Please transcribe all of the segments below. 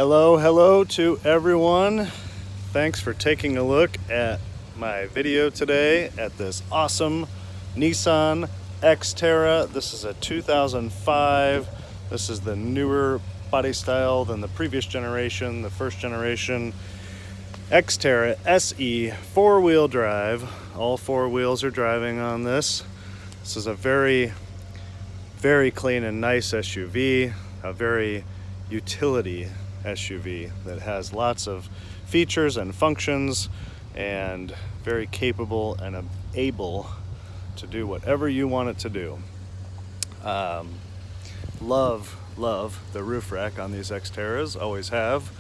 Hello to everyone. Thanks for taking a look at my video today at this awesome Nissan Xterra. This is a 2005. This is the newer body style than the previous generation, the first generation Xterra SE, four-wheel drive. All four wheels are driving on this. This is a very clean and nice SUV, a very utility SUV that has lots of features and functions and very capable and able to do whatever you want it to do. Love the roof rack on these Xterras, always have.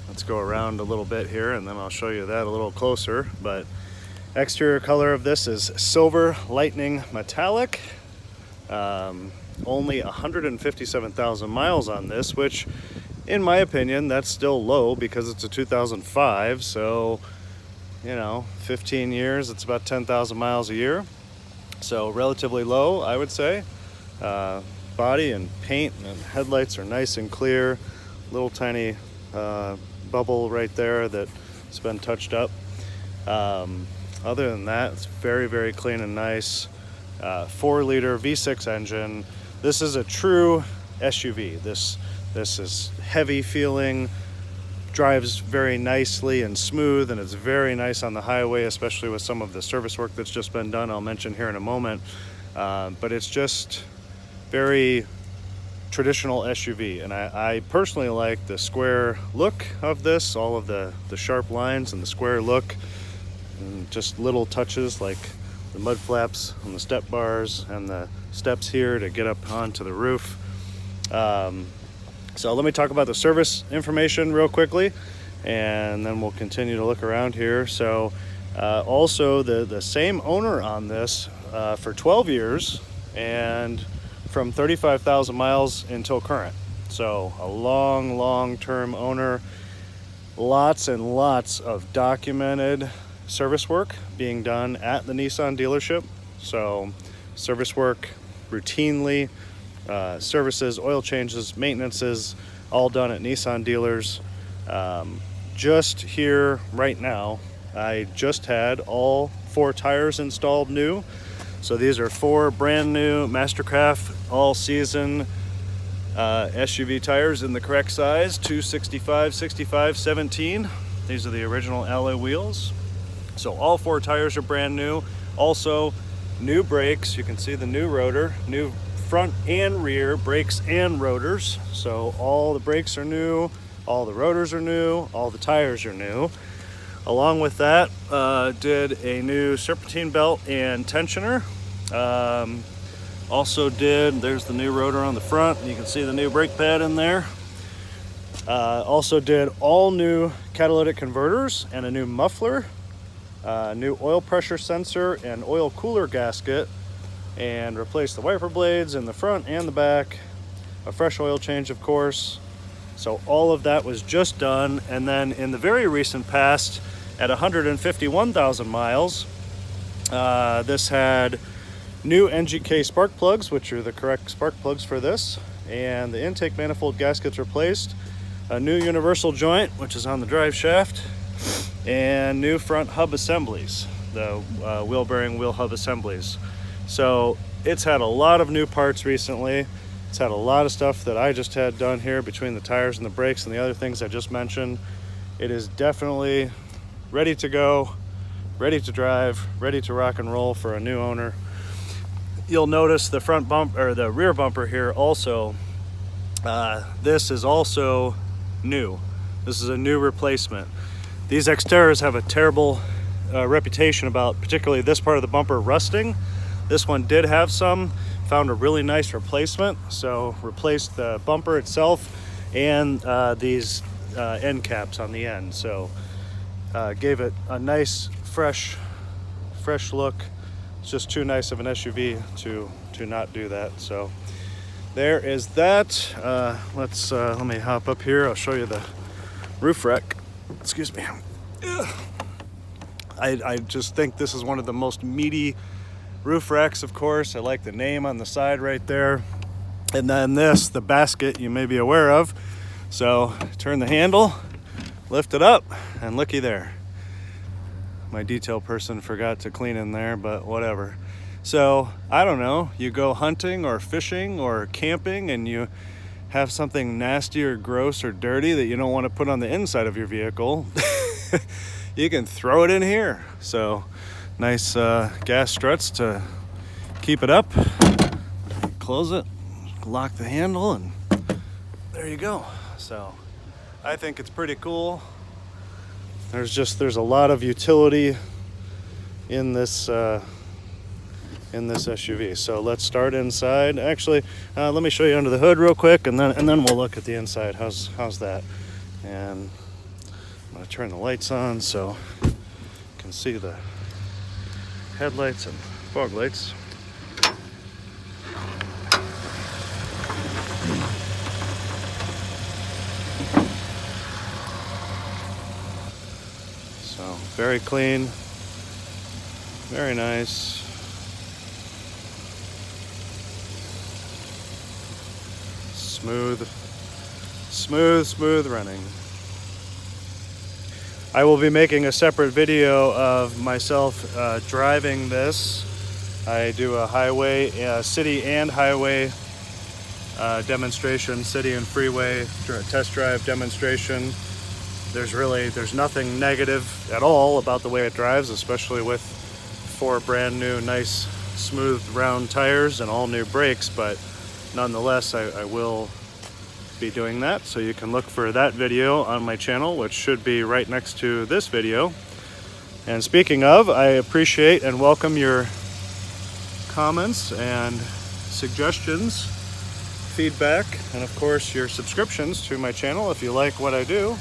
Let's go around a little bit here and then I'll show you that a little closer. But exterior color of this is silver lightning metallic. Only 157,000 miles on this, which in my opinion that's still low because it's a 2005, so 15 years, it's about 10,000 miles a year, so relatively low, I would say. Body and paint and headlights are nice and clear. Little tiny bubble right there that's been touched up. Other than that, it's very clean and nice. 4-liter V6 engine. This is a true SUV. This is heavy feeling, drives very nicely and smooth, and it's very nice on the highway, especially with some of the service work that's just been done, I'll mention here in a moment. But it's just very traditional SUV, and I personally like the square look of this, all of the sharp lines and the square look, and just little touches like the mud flaps on the step bars and the steps here to get up onto the roof. So let me talk about the service information real quickly, and then we'll continue to look around here. So also the same owner on this for 12 years and from 35,000 miles until current. So a long-term owner. Lots and lots of documented service work being done at the Nissan dealership. So service work routinely, services, oil changes, maintenances, all done at Nissan dealers. Just here right now, I just had all 4 tires installed new. So these are 4 brand new Mastercraft all season SUV tires in the correct size, 265, 65, 17. These are the original alloy wheels. So all 4 tires are brand new. Also new brakes. You can see the new rotor, new front and rear brakes and rotors. So all the brakes are new, all the rotors are new, all the tires are new. Along with that, did a new serpentine belt and tensioner. Also there's the new rotor on the front. You can see the new brake pad in there. Also did all new catalytic converters and a new muffler, new oil pressure sensor and oil cooler gasket, and replaced the wiper blades in the front and the back. A fresh oil change, of course. So all of that was just done. And then in the very recent past, at 151,000 miles, this had new NGK spark plugs, which are the correct spark plugs for this, and the intake manifold gaskets replaced, a new universal joint, which is on the drive shaft, and new front hub assemblies, the wheel bearing wheel hub assemblies. So it's had a lot of new parts recently. It's had a lot of stuff that I just had done here between the tires and the brakes and the other things I just mentioned. It is definitely ready to go, ready to drive, ready to rock and roll for a new owner. You'll notice the front bump or the rear bumper here also. This is also new. This is a new replacement. These Xterras have a terrible reputation about particularly this part of the bumper rusting. This one did have some. Found a really nice replacement, so replaced the bumper itself and these end caps on the end. So gave it a nice fresh look. It's just too nice of an SUV to not do that. So there is that. Let me hop up here. I'll show you the roof rack. Excuse me. I just think this is one of the most meaty roof racks, of course. I like the name on the side right there. And then this, the basket you may be aware of. So turn the handle, lift it up, and looky there. My detail person forgot to clean in there, but whatever. So I don't know, you go hunting or fishing or camping and you have something nasty or gross or dirty that you don't want to put on the inside of your vehicle, you can throw it in here. So nice gas struts to keep it up. Close it, lock the handle, and there you go. So I think it's pretty cool. There's a lot of utility in this SUV. So let's start inside. Actually, let me show you under the hood real quick, and then we'll look at the inside. How's that? And I'm gonna turn the lights on so you can see the headlights and fog lights. So very clean, very nice. Smooth running. I will be making a separate video of myself driving this. I do a highway, city and highway demonstration, city and freeway test drive demonstration. There's nothing negative at all about the way it drives, especially with 4 brand new, nice, smooth, round tires and all new brakes, but nonetheless, I will be doing that, so you can look for that video on my channel, which should be right next to this video. And speaking of, I appreciate and welcome your comments and suggestions, feedback, and of course your subscriptions to my channel if you like what I do.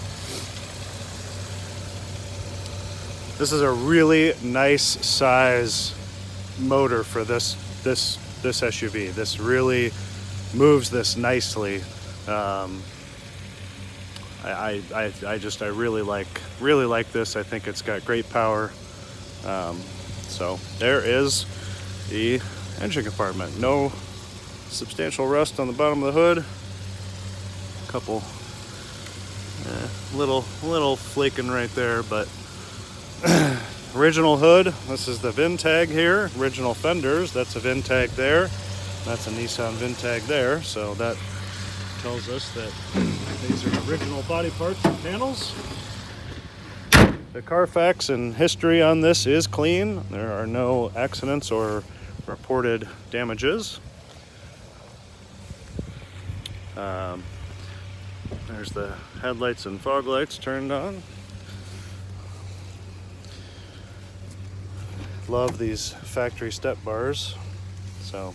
This is a really nice size motor for this SUV. This really moves this nicely. I really like this. I think it's got great power. So there is the engine compartment. No substantial rust on the bottom of the hood. A couple little flaking right there, but original hood. This is the VIN tag here. Original fenders. That's a VIN tag there. That's a Nissan VIN tag there. So that tells us that these are original body parts and panels. The Carfax and history on this is clean. There are no accidents or reported damages. There's the headlights and fog lights turned on. Love these factory step bars. So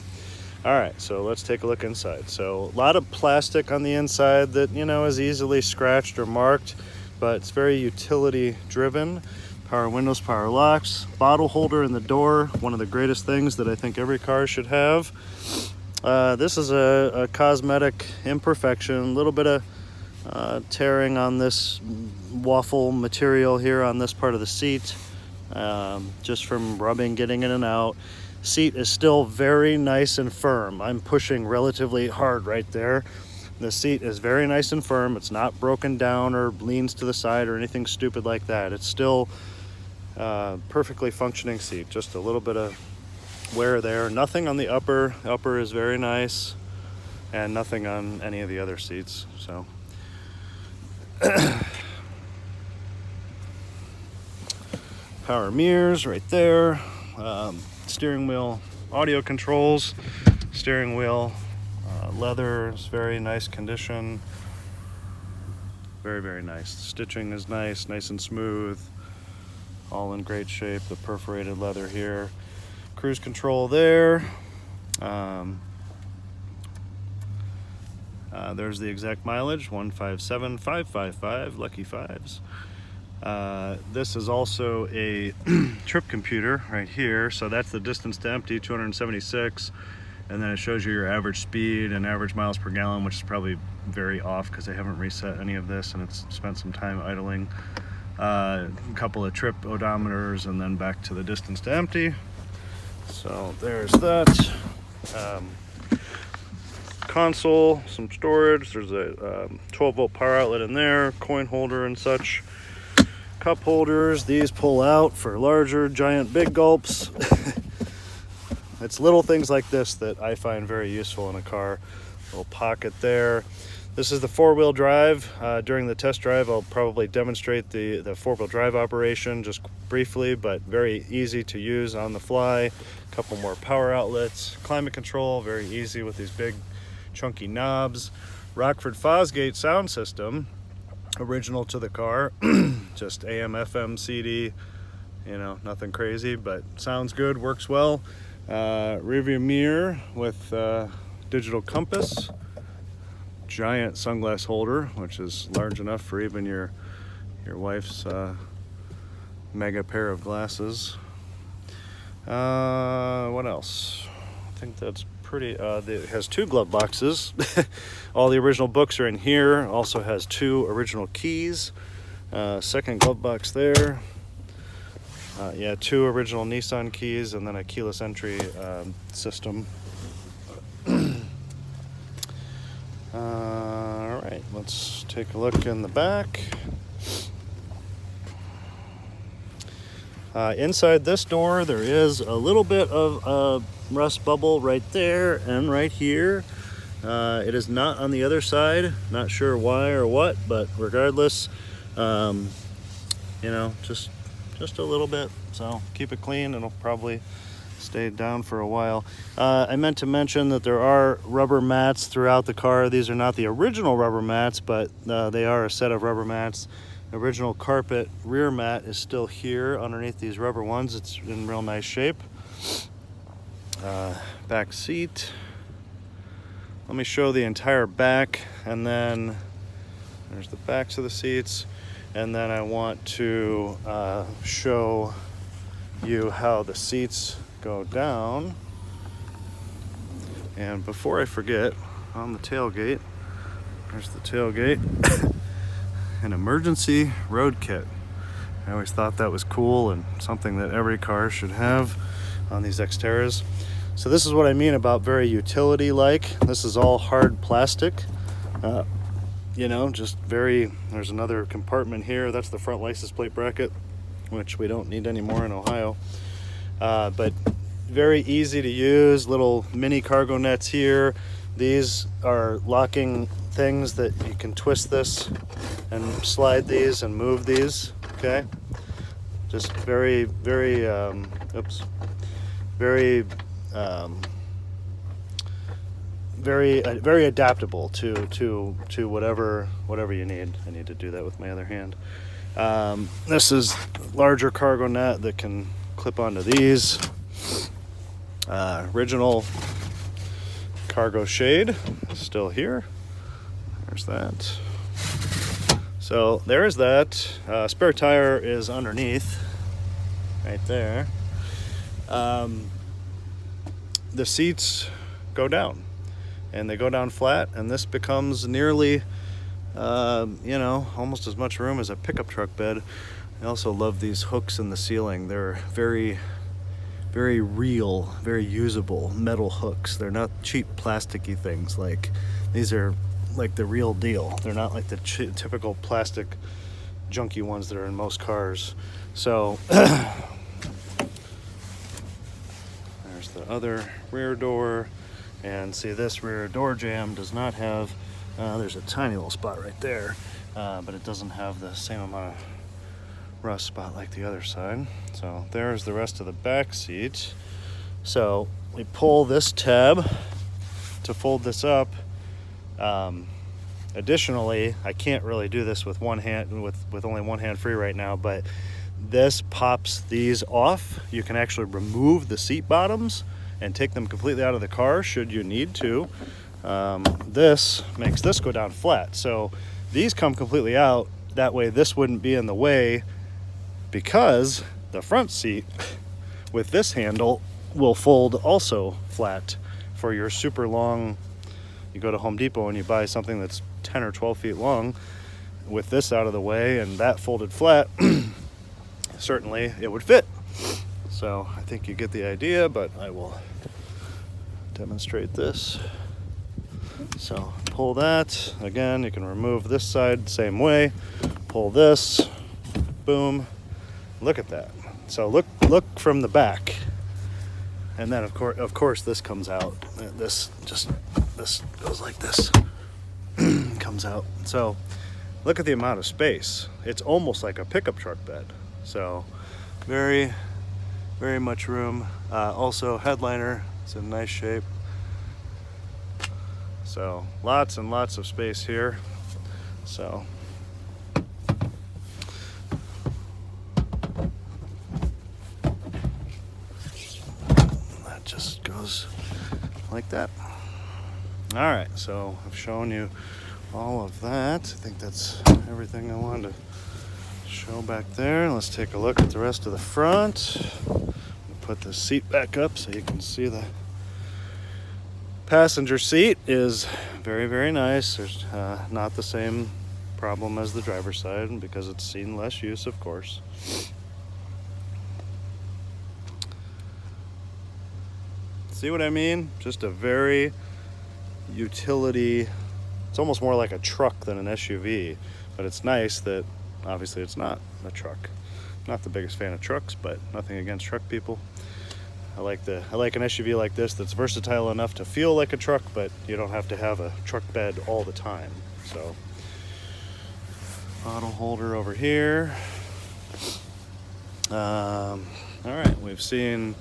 all right, so let's take a look inside. So a lot of plastic on the inside that, you know, is easily scratched or marked, but it's very utility driven. Power windows, power locks, bottle holder in the door, one of the greatest things that I think every car should have. This is a cosmetic imperfection, a little bit of tearing on this waffle material here on this part of the seat, just from rubbing, getting in and out. Seat is still very nice and firm. I'm pushing relatively hard right there. The seat is very nice and firm. It's not broken down or leans to the side or anything stupid like that. It's still perfectly functioning seat. Just a little bit of wear there. Nothing on the upper. The upper is very nice, and nothing on any of the other seats. So power mirrors right there. Steering wheel audio controls. Steering wheel leather is very nice condition. Very nice. Stitching is nice and smooth. All in great shape. The perforated leather here. Cruise control there. There's the exact mileage, 157,555, lucky fives. This is also a trip computer right here. So that's the distance to empty, 276. And then it shows you your average speed and average miles per gallon, which is probably very off because they haven't reset any of this and it's spent some time idling. A couple of trip odometers and then back to the distance to empty. So there's that. console, some storage. There's a 12-volt power outlet in there, coin holder and such. Cup holders, these pull out for larger, giant, big gulps. It's little things like this that I find very useful in a car. Little pocket there. This is the four-wheel drive. During the test drive, I'll probably demonstrate the four-wheel drive operation just briefly, but very easy to use on the fly. A couple more power outlets. Climate control, very easy with these big chunky knobs. Rockford Fosgate sound system, original to the car. Just AM, FM, CD, you know, nothing crazy, but sounds good, works well. Rearview mirror with digital compass. Giant sunglass holder, which is large enough for even your wife's mega pair of glasses. What else? I think that's pretty. It has 2 glove boxes. All the original books are in here. Also has 2 original keys. Second glove box there. Yeah, 2 original Nissan keys, and then a keyless entry system. All right, let's take a look in the back. Inside this door, there is a little bit of rust bubble right there and right here. It is not on the other side. Not sure why or what, but regardless, you know, just a little bit. So keep it clean. It'll probably stay down for a while. I meant to mention that there are rubber mats throughout the car. These are not the original rubber mats, but they are a set of rubber mats. The original carpet rear mat is still here underneath these rubber ones. It's in real nice shape. Back seat. Let me show the entire back, and then there's the backs of the seats. And then I want to show you how the seats go down. And before I forget, on the tailgate, there's the tailgate, an emergency road kit. I always thought that was cool and something that every car should have on these Xterras. So this is what I mean about very utility-like. This is all hard plastic. You know, just very, there's another compartment here. That's the front license plate bracket, which we don't need anymore in Ohio. But very easy to use, little mini cargo nets here. These are locking things that you can twist this and slide these and move these, okay? Just very, very, very adaptable to whatever you need. I need to do that with my other hand. This is larger cargo net that can clip onto these. Original cargo shade still here. There's that. So there's that. Spare tire is underneath, right there. The seats go down, and they go down flat, and this becomes nearly, you know, almost as much room as a pickup truck bed. I also love these hooks in the ceiling. They're very, very real, very usable metal hooks. They're not cheap plasticky things. Like, these are like the real deal. They're not like the typical plastic junky ones that are in most cars. So there's the other rear door. And see, this rear door jamb does not have, there's a tiny little spot right there, but it doesn't have the same amount of rust spot like the other side. So there's the rest of the back seat. So we pull this tab to fold this up. Additionally, I can't really do this with one hand, with only one hand free right now, but this pops these off. You can actually remove the seat bottoms and take them completely out of the car should you need to. This makes this go down flat. So these come completely out. That way this wouldn't be in the way, because the front seat with this handle will fold also flat for your super long. You go to Home Depot and you buy something that's 10 or 12 feet long. With this out of the way and that folded flat, certainly it would fit. So I think you get the idea, but I will demonstrate this. So pull that. Again, you can remove this side same way. Pull this. Boom. Look at that. So look from the back. And then of course this comes out. This goes like this. Comes out. So look at the amount of space. It's almost like a pickup truck bed. So very, very much room. Also headliner, it's in nice shape. So lots and lots of space here. So that just goes like that. All right, so I've shown you all of that. I think that's everything I wanted to show back there. Let's take a look at the rest of the front. Put the seat back up so you can see the passenger seat is very, very nice. There's not the same problem as the driver's side because it's seen less use, of course. See what I mean? Just a very utility. It's almost more like a truck than an SUV, but it's nice that obviously it's not a truck. Not the biggest fan of trucks, but nothing against truck people. I like an SUV like this that's versatile enough to feel like a truck, but you don't have to have a truck bed all the time. So, bottle holder over here. All right, we've seen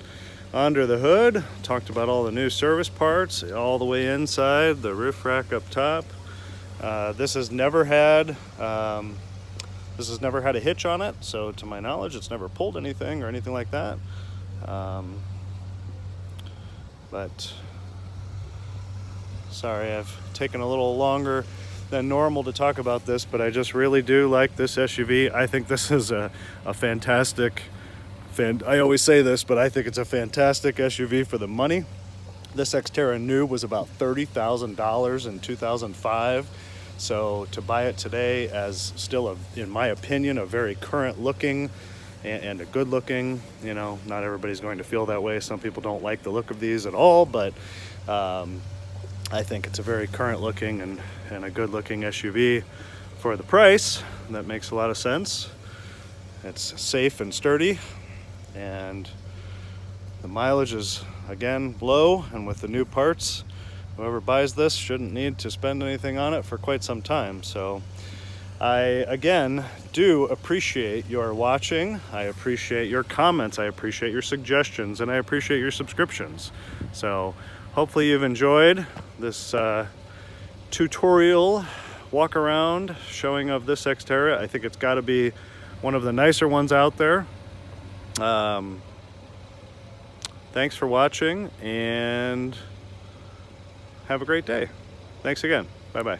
under the hood, talked about all the new service parts, all the way inside, the roof rack up top. This has never had a hitch on it, so to my knowledge, it's never pulled anything or anything like that. But sorry, I've taken a little longer than normal to talk about this, but I just really do like this SUV. I think this is a fantastic, I always say this, but I think it's a fantastic SUV for the money. This Xterra new was about $30,000 in 2005. So to buy it today as still, in my opinion, a very current looking and a good looking, you know, not everybody's going to feel that way. Some people don't like the look of these at all, but I think it's a very current looking and a good looking SUV for the price. That makes a lot of sense. It's safe and sturdy, and the mileage is again low, and with the new parts, whoever buys this shouldn't need to spend anything on it for quite some time. So I, again, do appreciate your watching. I appreciate your comments. I appreciate your suggestions, and I appreciate your subscriptions. So hopefully you've enjoyed this tutorial walk around showing of this Xterra. I think it's got to be one of the nicer ones out there. Thanks for watching, and have a great day. Thanks again. Bye-bye.